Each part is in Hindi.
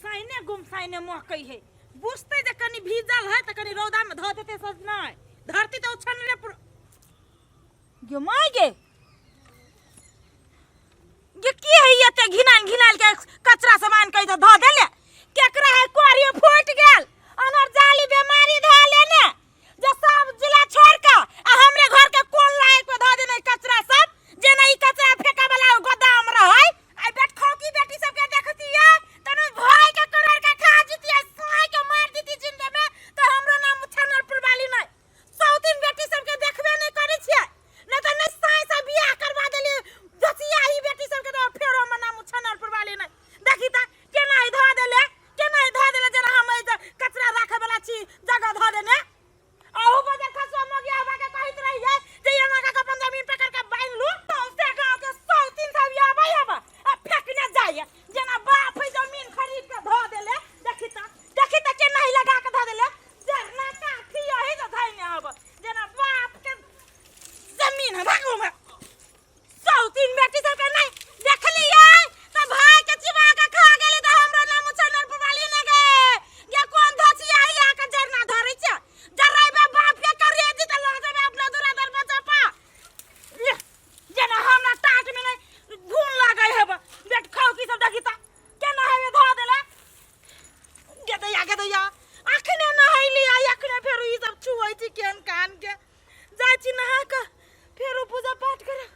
गुमसाइने महकई है बुझते जे कनी भीजल है त कनी रौदा में ध देते सज नहीं धरती तो उछन रे गे माय गे ये की है ये घिनाल के कचरा सामान कई ध देले केकरा है कोरियो फूट गेल अनर जाली बीमारी ध लेने जे सब जिला छोड़ के हमरे घर के कोन लायक पे ध देने कचरा सब जे नहीं कचरा फेंका वाला गोदाम रहै आई बेट खौकी बेटी सब के देखती है तने भाई के करोड़ का खा जीती है साई के मार दीती जिंदे में तो हमरो नाम छनरपुर वाली नहीं सौतीन बेटी सब के देखबे नहीं करै छियै न त नहीं साई से बियाह करवा देली जसिया ही बेटी सब के तो फेरो में नाम छनरपुर वाली नहीं देखी त केना ध देले जरा हम कचरा राखे वाला छी जगह ध देने आहू बजे खसो मगिया बा के कहित रही है जे एना का अपन जमीन पकड़ के बांध लू से गांव के 100-3 सब आबा आ फेंकने जाय जना बाप है जमीन खरीद के ध देले देखी त के नहीं लगा के ध देले जरना काठी है तो धइने हब जना बाप के जमीन है भागो में 100-3 बेटी सब के नहीं देख लिया त भाई के चिबा के खा गेली त हमरा नाम छनरपुर वाली न गे ये कौन धसिया है के जरना धरै छ जराइबा बाप के करिए दी त लग जाबे अपना दुरादर बचा पा जना हमरा टाट में नहीं घून लागै है बेट खाओ की सब देखी त केना है ध देला गे दैया अखने नहैली आ अखने फेर ई सब छुयै छी केन कान के जाय छी नहा के फेर पूजा पाठ करे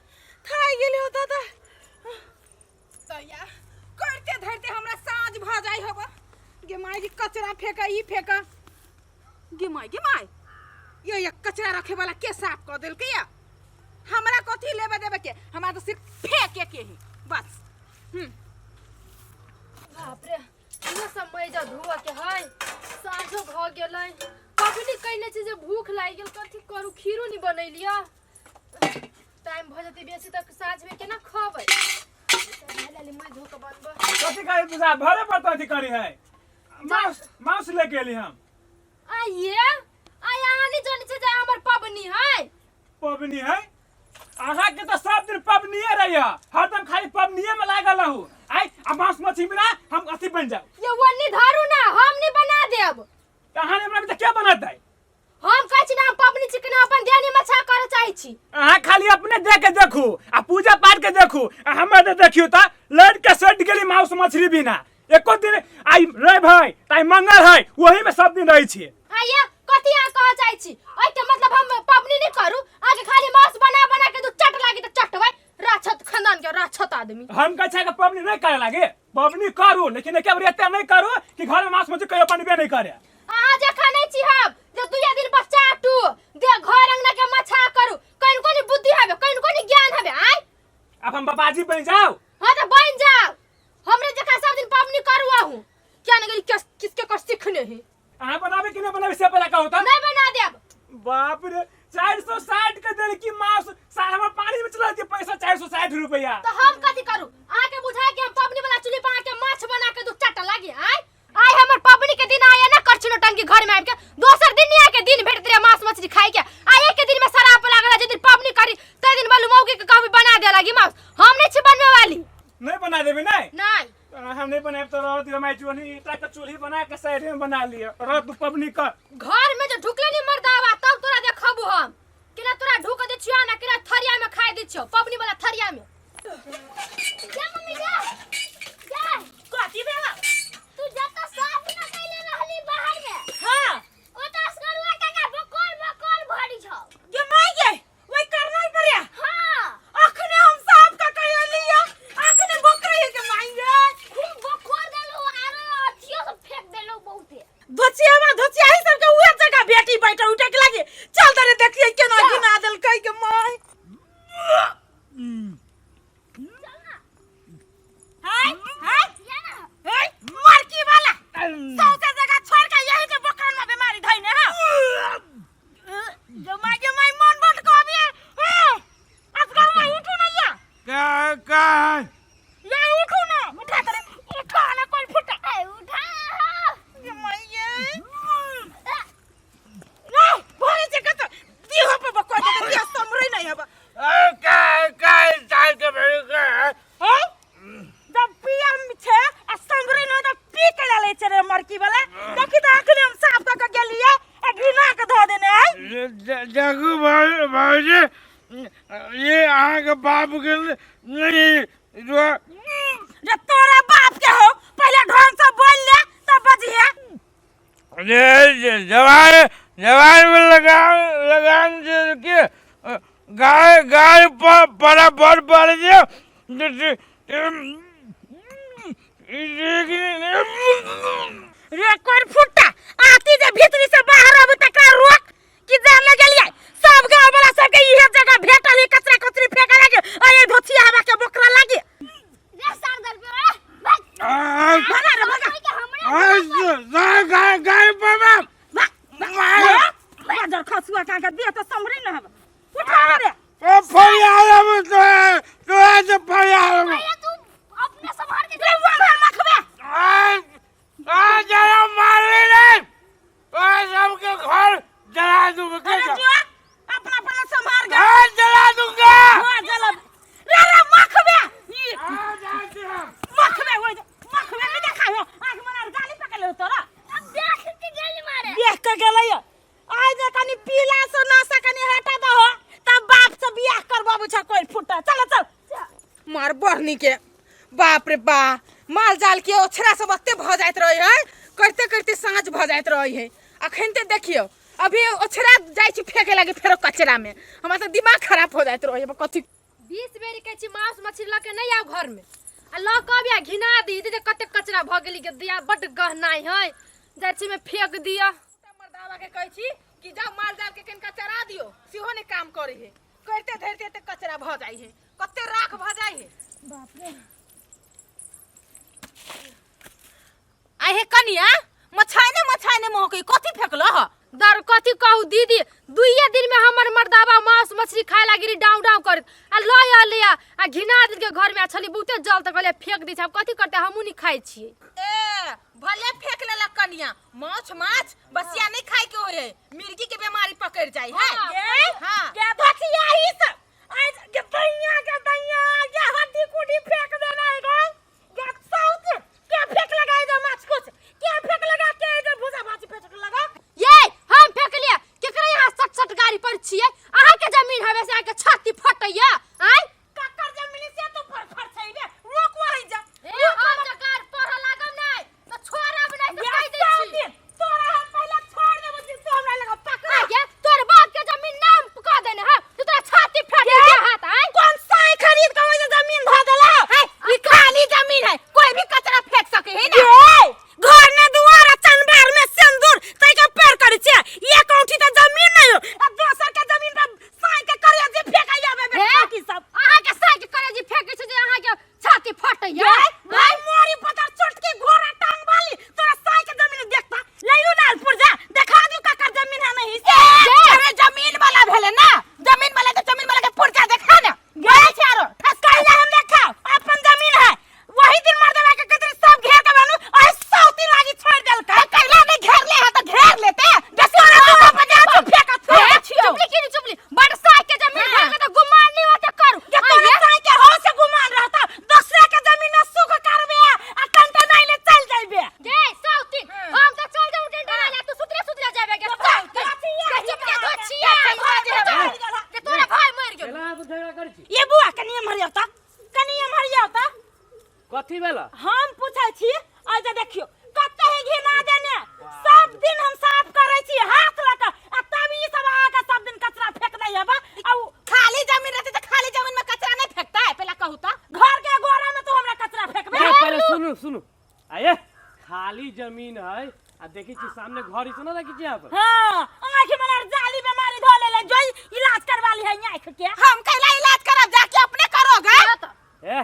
थाई गेली हो दादा दैया करते धरते हमरा साँझ भ जाय हबा गे माय जी कचरा फेंका ई फेंका गे माय ये कचरा रखे वाला के साफ कर देल के या हमरा कथी लेबे देबे के हमरा तो सिर्फ फेंके के ही बस बाप रे ये समय जा धुआ के है साँझो भ गेलै कबनी कइले छी जे भूख लागि गेल कथी करू खीरो नि बनैलिया टाइम भ जते बेसी तक साँझ में केना खबै लाली मैं धो के बनबो कथी करे पूजा भरे पड़ता थी करी है मांस लेके एली हम आइए आया नहीं जानी छे जे हमर पबनी है आहा के तो सब दिन पबनीए रहिया हरदम खाली पबनीए में लागल रहू आई आ मांस मछली बिना हम अथी बन जाऊ ये वन्नी धरू ना हम नहीं बना देब कहां हमरा में क्या बना दे हम कहै छी ना हम पबनी चिकन अपन देनी मछा करे चाहि छी आहा खाली अपने देख के देखू आ पूजा पाठ के देखू आ हमरा दे देखियो त लड़ के सट गेली मांस मछली बिना एको दिन आई रे भाई ताई मंगल है वही में सब दिन रही छी आइए कथी आ कह चाहि छी ओइ के मतलब हम पबनी नहीं करू आगे खाली मांस बना के दू चट लागी त चटबै राछत खानदान के राछत आदमी हम कह छै के पबनी नहीं करे लागे पबनी करू लेकिन एके बार एते नहीं करू कि घर में मांस मछली कहियो बनबे नहीं करे आ जे खानै छी हम जे दुया दिन बच्चा टू दे घर अंगना के मछा करू कइन कोनी बुद्धि हबे कइन कोनी ज्ञान हबे आइ अब हम बाबाजी बन जाओ हां त बन जाओ हमरे जका सब दिन पबनी करू आहू क्या न गेली किसके कर सीखने है आ बनावे कि नहीं बनावे से पता का होता नहीं बना देब बाप रे 460 के देल की मांस सारा में पानी में चला के पैसा 460 रुपया तो हम कथी करू आके बुझाए कि हम पबनी वाला चुल्ही पर आके माछ बना के दू चट लागी आई हमर पबनी के दिन आया ना करछनो टंकी घर में आके दोसर दिन नहीं आके दिन भेट रे मांस मछली खाई के आए के दिन में शराब लागला जे दिन पबनी करी ते दिन बालू मौगी के कहबी बना दे लागी मांस हम नहीं छी बनवे वाली नहीं बना देबे नहीं हम नहीं बनाए तो रहो तो मैं चूल्ही ईटा का चूल्ही बना के साइड में बना लिया रहो तू पबनी कर घर में जो ढुकले नहीं मर्दावा तब तोरा देखबू हम किना तोरा ढुक दे छिया ना किना थरिया में खाए दे छियो पबनी वाला थरिया में जा मम्मी जा कथी भेला तू जता साफ ना कइले रहली बाहर में हां ओ त असगरुआ काका बकोल भरी छ गे माय गे ओइ करनल परया हां अखने हम साफ का कह लिया अखने बकरी के माय गे खूब बकोर देलो आरो अथियो से फेंक देलो बहुते धोचिया ही सब के उहे जगह बेटी बैठ उठे के लागे चल तरे देखिए केना गिना देल कई के माय जवान जवान में लगाम से के गाय गाय पड़ा पड़ गया रे कोन फुट्टा आती जे भीतरी से बाहर अब तक रोक कि जान लगे लिए सब गांव वाला सब के इहे जगह भेटल ही कचरा कचरी फेंका लगे आ ये धोतिया हवा के बोकरा लागे रे सरदार पे भागा रे भागा गाय गाय पापा बाजार खसुआ का दिया तो समरी न हवा उठा रे ओ फरियाद में तो ऐसे फरियाद में भैया तू अपने संभाल के रे वो मखबे आ जरा मार ले रे ओ सबके घर जला दूंगा अरे जो अपना अपना संभाल के घर जला दूंगा हां जला रे मखबे आ जाते हम मखबे वो मखबे में देखा हो आंख मनार गाली पकड़ ले तोरा अब देख के गाली मारे देख के गेलै आज जे कनी पीला से नसा कनी हटा दो हो तब बाप से बियाह कर बाबू छ कोई फुटा चल चल मार बहनी के बाप रे बा माल जाल के ओछरा सब अत्ते भ जाइत रही है करते करते सांझ भ जाइत रही है अखन ते देखियो अभी ओछरा जाय छी फेंके लागे फेरो कचरा में हमरा त दिमाग खराब हो जाइत रही है कथि 20 बेरी के छी मांस मछली ल के नहीं आव घर में आ ल कबिया घिना दी दे कते कचरा भ गेली के दिया बड गहनाई है जाय छी में फेंक दिया मर्दावा के कहै छी कि जाओ माल जाल के कनका चरा दियो सेहो ने काम करे है करते धरते ते कचरा भ जाय है कते राख भ जाय है बाप रे आई हे कनिया मछाने मोह के कथि फेकलो ह दर कथी कहू दीदी दुइये दिन में हमर मर्दावा मांस मछली खाए लागिरी डाउ डाउ कर आ लया लिया आ घिना दिन के घर में छली बहुते जल त कहले फेंक दी छ कथी करते हमहू नहीं खाई छी ए भले फेंक लेला कनिया माछ बसिया नहीं खाए के होय है मिर्गी के बीमारी पकड़ जाय है हां के धसिया ही सब आज के दैया ये हड्डी कुडी फेंक देना है गो के साउथ के फेंक लगाई दो माछ कुछ के फेंक लगा के इधर भूसा भाजी फेंक लगा ये हम फेंक लिया केकरा यहां सट गाड़ी पर छिए अहा के जमीन हवे से आके छाती फटैया आय कक्कर जमीन से तो फर छैबे रोक वही जा ए हम जकार पढ़ लागम नहीं तो छोड़ब नहीं तो कह दे छी तोरा हम पहले छोड़ देबो जी तो हमरा लगा पकड़ आ ये तोर बाप के जमीन नाम कह देने है तू तोरा छाती फट गया हाथ आय कौन साई खरीद के वही जमीन ध देला है ई खाली जमीन है कोई भी कचरा फेंक सके है ना घर में दुआरा चंबार में सिंदूर तई के पेड़ करै छै एक औठी त जमीन नहीं हो आ दोसर के जमीन पर साई के करे जे फेंका जाबे बेटा की सब अहा के साई के करे जी फेंकै छै जे अहा के छाती फटैया भाई मोरी पतर चोटकी घोड़ा टांग वाली तोरा साई के जमीन देखता लइयो लालपुर जा देखा दियो ककर जमीन है नहीं अरे जमीन वाला भेले ना जमीन वाला के पुरजा देखा ना गए चारो कहिया हम देखा अपन जमीन है वही दिन मर्दवा के कतरी सब घेर के बनू और सौती लागी छोड़ देल का कैला नहीं घेर ले तो घेर लेते जैसे तोरा तो बजा तो फेंका छोड़ छियो चुपली बड़ साई के जमीन है तो गुमान नहीं होते करू के तोरा साई के हो से गुमान रहता दूसरे के जमीन में सुख करबे आ कंटा नहीं ले चल जाइबे गे सौती हम तो चल जाऊ टेंट ले तू सुतरे जाबे के सौती चुप के धोछिया के तोरा भाई मर गेल केला तो झगड़ा कर छी ये बुआ कनिया मरिया होता कथी भेला हम पूछै छी आज देखियो कते ही घिना देने सब दिन हम साफ करै छी हाथ लगा आ तब ई सब आके सब दिन कचरा फेंक दै हबा आ खाली जमीन रहती तो खाली जमीन में कचरा नहीं फेंकता है पहले कहू तो घर के गोरा में तो हमरा कचरा फेंकबे पहले सुनु आये खाली जमीन है आ देखी छी सामने घर ही ना देखी छी यहां पर हां आंख में जाली बीमारी धो ले जोई इलाज करवा ली है आंख के हम कैला इलाज करब जाके अपने करोगे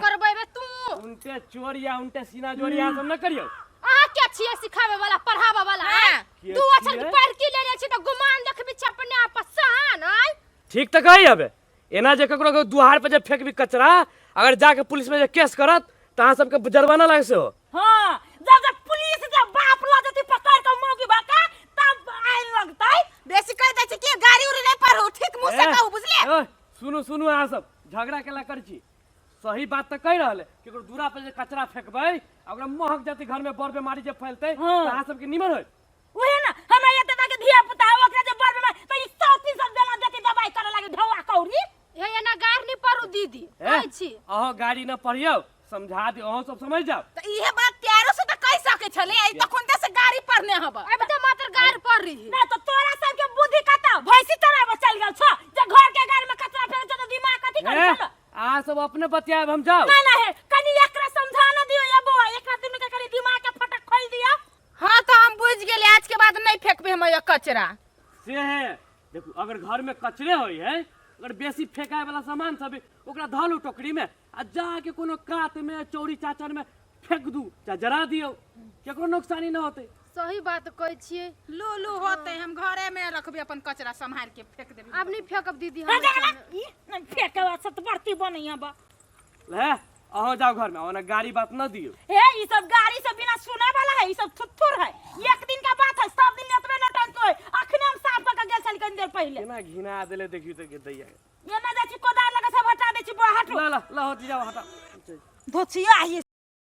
करबै बे तू उनटे चोरिया उनटे सीना जोरिया सब न करियो आ क्या छिए सिखावे वाला पढ़ावे वाला है के तू अछन छिए? पढ़ के ले छी तो गुमान देखबी अपने आप सहन आय ठीक त कही हबे एना जे ककरो के दुहार पे जे फेंकबी कचरा अगर जाके पुलिस में जे केस करत तहां सबके जुर्माना लागे से हो हां जब पुलिस जब बाप ला जति पकड़ के मौगी बाका तब आइन लगतै बेसी कह दै छी कि गाड़ी उड़ी नहीं पर ठीक मुंह से कहू बुझले ओए सुनु अहाँ सब झगड़ा केला कर छी सही बात त कह रहले कि ओकर दूरा पे जे कचरा फेंकबै ओकरा महक जाति घर में बर बीमारी जे फैलतै तहां सबके निमन होय ओहे ना हमरा ये तक धिया पुता ओकरा जे बर में तो ई सौती सब देना देती दवाई करे लागे ढौआ कौरी हे ना गार नहीं परू दीदी कहै छी अहो गाड़ी न पढ़ियो समझा दियो अहो सब समझ जाओ तो इहे बात त्यारो से तो कह सके छले आई तखन से गाड़ी पढ़ने हबा अब त मात्र हमर गार पर रही ना तो तोरा सब के बुद्धि कता भैंसी चराबे चल गेल छ जे घर के गार में कचरा फेंक छ तो दिमाग कथि कर छ आ सब अपने बतियाब हम जाओ ना है कनी एकरा समझा न दियो या बौआ एकरा दिन के कनी दिमाग के फटक खोल दियो हाँ तो हम बुझ गेली आज के बाद नहीं फेंकबे हम ये कचरा से है देखो अगर घर में कचरे होई है अगर बेसी फेंकाए वाला सामान सब है, ओकरा धलू टोकरी में आ जाके कोनो कात में चौड़ी चाचर में फेंक दू चाहे जरा दियो केकरो नुकसानी न होते सही बात कहै छियै लू लू होते हम घरे में रखबे अपन कचरा संभाल के फेंक देबे अब नहीं फेंकब दीदी ना हम जाना न फेंके सब तो बढ़ती बनैया बा ले अहो जाओ घर में ओना गाड़ी बात न दियो हे ई सब गाड़ी से बिना सुने वाला है ई सब थुथुर है एक दिन का बात है सब दिन एतबे न टंक कोई अखने हम साफ क गेल छल कनी देर पहले केना घिना देले देखियो त के दैया ये ना जाची कोदार लगा सब हटा दे छी बो हटो ला ला ला होती जाओ हटा धोचिया